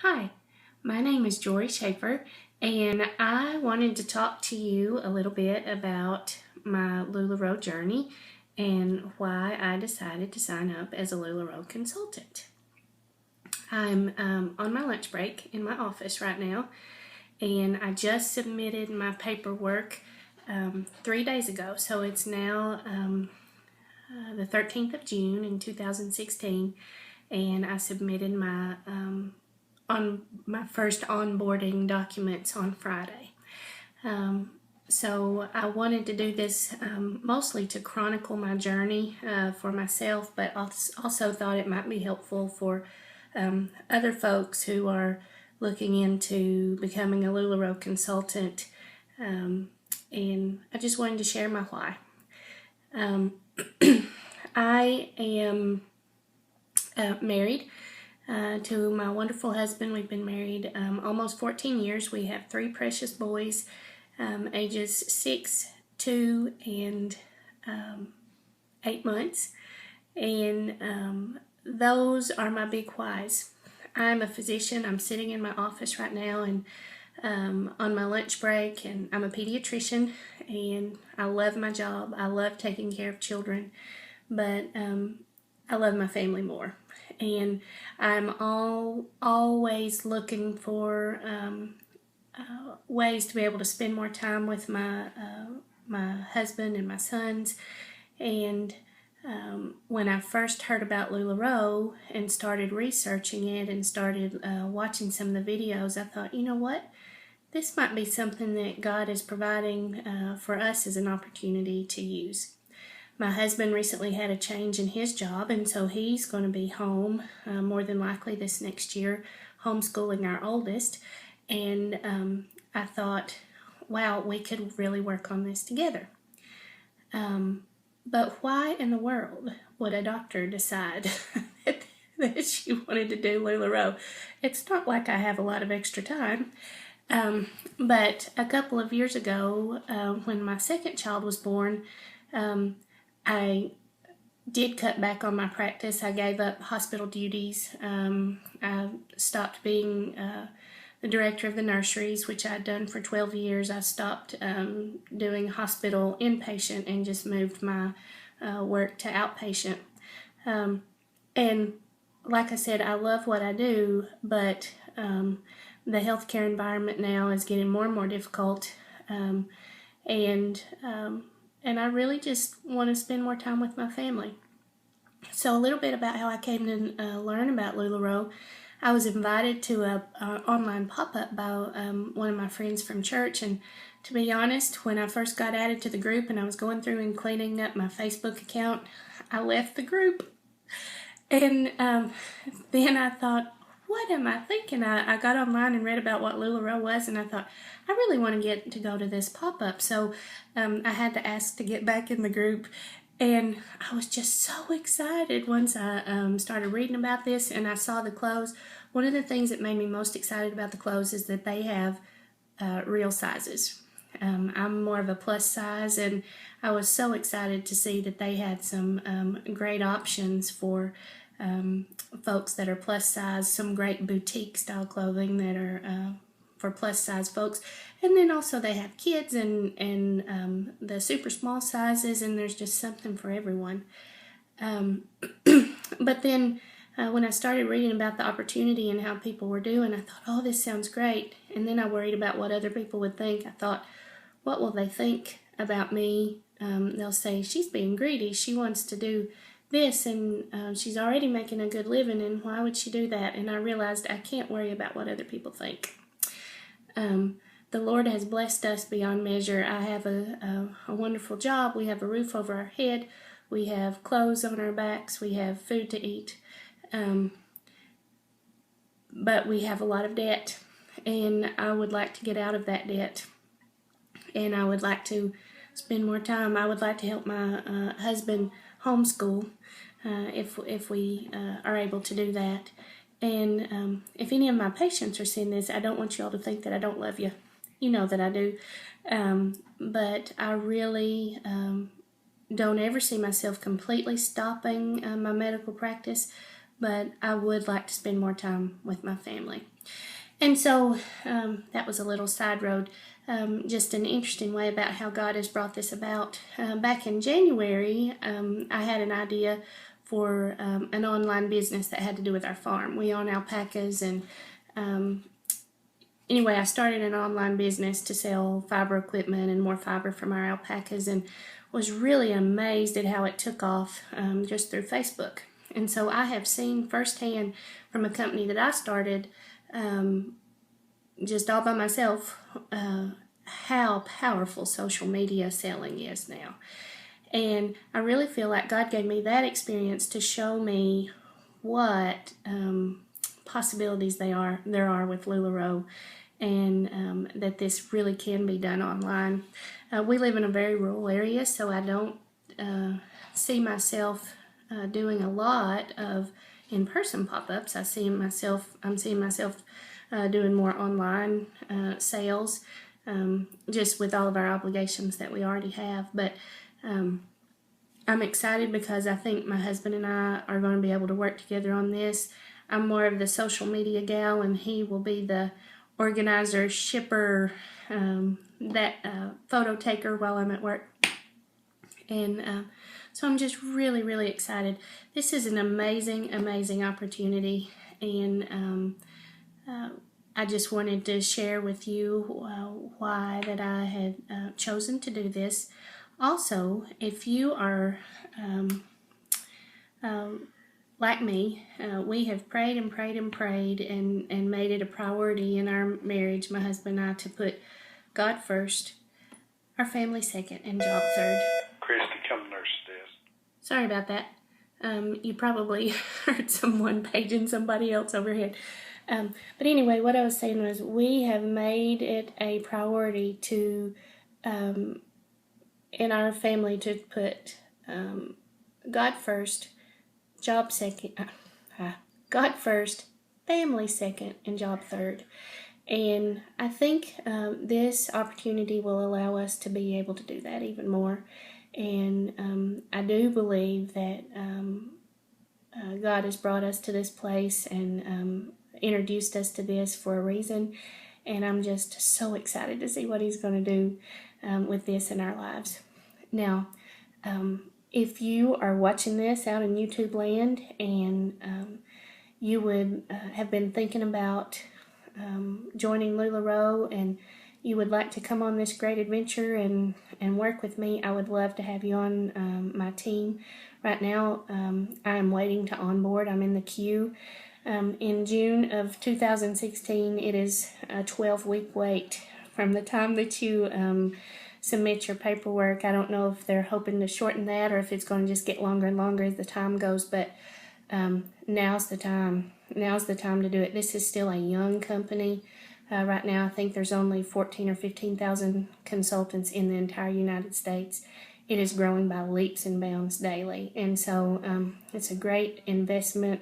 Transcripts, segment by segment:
Hi, my name is Jory Schaefer, and I wanted to talk to you a little bit about my LuLaRoe journey and why I decided to sign up as a LuLaRoe consultant. I'm on my lunch break in my office right now, and I just submitted my paperwork 3 days ago, so it's now the 13th of June in 2016, and I submitted on my first onboarding documents on Friday. So I wanted to do this mostly to chronicle my journey for myself, but also thought it might be helpful for other folks who are looking into becoming a LuLaRoe consultant. And I just wanted to share my why. I am married to my wonderful husband. We've been married almost 14 years. We have 3 precious boys, ages 6, 2, and 8 months. And those are my big whys. I'm a physician. I'm sitting in my office right now and on my lunch break, and I'm a pediatrician, and I love my job. I love taking care of children, but I love my family more. And I'm always looking for ways to be able to spend more time with my husband and my sons. And when I first heard about LuLaRoe and started researching it and started watching some of the videos, I thought, you know what? This might be something that God is providing for us as an opportunity to use. My husband recently had a change in his job, and so he's going to be home more than likely this next year, homeschooling our oldest. And I thought, wow, we could really work on this together. But why in the world would a doctor decide that she wanted to do LuLaRoe? It's not like I have a lot of extra time. But a couple of years ago, when my second child was born, I did cut back on my practice. I gave up hospital duties. I stopped being the director of the nurseries, which I'd done for 12 years. I stopped doing hospital inpatient and just moved my work to outpatient. And like I said, I love what I do, but the healthcare environment now is getting more and more difficult. And I really just want to spend more time with my family. So a little bit about how I came to learn about LuLaRoe. I was invited to an online pop-up by one of my friends from church. And to be honest, when I first got added to the group and I was going through and cleaning up my Facebook account, I left the group. And then I thought, what am I thinking? I got online and read about what LuLaRoe was, and I thought, I really want to get to go to this pop-up. So I had to ask to get back in the group, and I was just so excited once I started reading about this and I saw the clothes. One of the things that made me most excited about the clothes is that they have real sizes. I'm more of a plus size, and I was so excited to see that they had some great options for folks that are plus size, some great boutique style clothing that are for plus size folks. And then also they have kids and the super small sizes, and there's just something for everyone. But then when I started reading about the opportunity and how people were doing, I thought, oh, this sounds great. And then I worried about what other people would think. I thought, what will they think about me? They'll say, she's being greedy. She wants to do this, and she's already making a good living, and why would she do that? And I realized I can't worry about what other people think. The Lord has blessed us beyond measure. I have a wonderful job. We have a roof over our head. We have clothes on our backs. We have food to eat. But we have a lot of debt, and I would like to get out of that debt. And I would like to spend more time. I would like to help my husband homeschool if we are able to do that. And if any of my patients are seeing this, I don't want you all to think that I don't love you. You know that I do. But I really don't ever see myself completely stopping my medical practice, but I would like to spend more time with my family. And so that was a little side road, just an interesting way about how God has brought this about. Back in January, I had an idea for an online business that had to do with our farm. We own alpacas, and anyway, I started an online business to sell fiber equipment and more fiber from our alpacas, and was really amazed at how it took off just through Facebook. And so I have seen firsthand from a company that I started just all by myself how powerful social media selling is now. And I really feel like God gave me that experience to show me what possibilities there are with LuLaRoe, and that this really can be done online. We live in a very rural area, so I don't see myself doing a lot of in-person pop-ups. I'm seeing myself doing more online sales, just with all of our obligations that we already have. But I'm excited because I think my husband and I are going to be able to work together on this. I'm more of the social media gal, and he will be the organizer, shipper, photo taker while I'm at work. And so I'm just really, really excited. This is an amazing, amazing opportunity, and I just wanted to share with you why that I had chosen to do this. Also, if you are like me, we have prayed and prayed and prayed and made it a priority in our marriage, my husband and I, to put God first, our family second, and job third. Christy, come nurse this. Sorry about that. You probably heard someone paging somebody else overhead. But anyway, what I was saying was we have made it a priority to, in our family, to put God first, job second, God first, family second, and job third. And I think this opportunity will allow us to be able to do that even more. And I do believe that God has brought us to this place and introduced us to this for a reason. And I'm just so excited to see what He's going to do with this in our lives. Now, if you are watching this out in YouTube land and you would have been thinking about joining LuLaRoe, and you would like to come on this great adventure and work with me, I would love to have you on my team. Right now, I am waiting to onboard. I'm in the queue. In June of 2016, it is a 12-week wait from the time that you submit your paperwork. I don't know if they're hoping to shorten that or if it's going to just get longer and longer as the time goes, but now's the time. Now's the time to do it. This is still a young company. Right now, I think there's only 14 or 15,000 consultants in the entire United States. It is growing by leaps and bounds daily. And so it's a great investment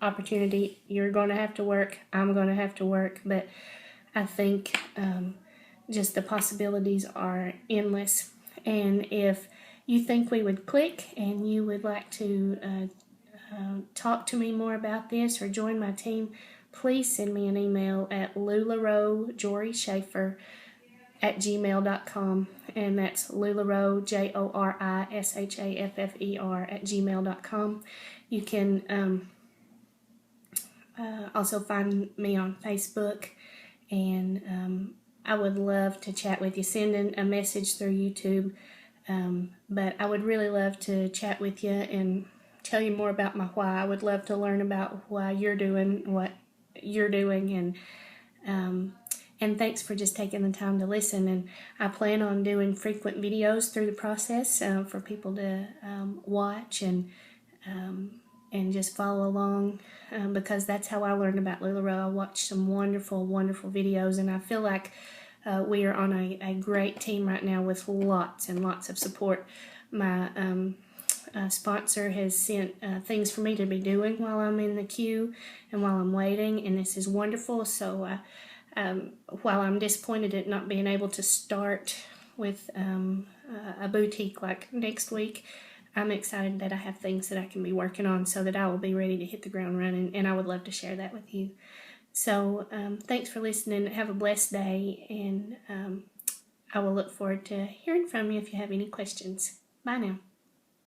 opportunity. You're going to have to work. I'm going to have to work. But I think just the possibilities are endless. And if you think we would click and you would like to talk to me more about this or join my team, please send me an email at LuLaRoe@gmail.com, and that's LuLaRoe, JORISHAFFER @gmail.com. You can also find me on Facebook, and I would love to chat with you. Send in a message through YouTube, but I would really love to chat with you and tell you more about my why. I would love to learn about why you're doing what you're doing, and thanks for just taking the time to listen. And I plan on doing frequent videos through the process for people to watch and just follow along, because that's how I learned about LuLaRoe. I watched some wonderful, wonderful videos, and I feel like we are on a great team right now with lots and lots of support. My sponsor has sent things for me to be doing while I'm in the queue and while I'm waiting, and this is wonderful. So while I'm disappointed at not being able to start with a boutique like next week, I'm excited that I have things that I can be working on so that I will be ready to hit the ground running, and I would love to share that with you. So thanks for listening. Have a blessed day, and I will look forward to hearing from you if you have any questions. Bye now.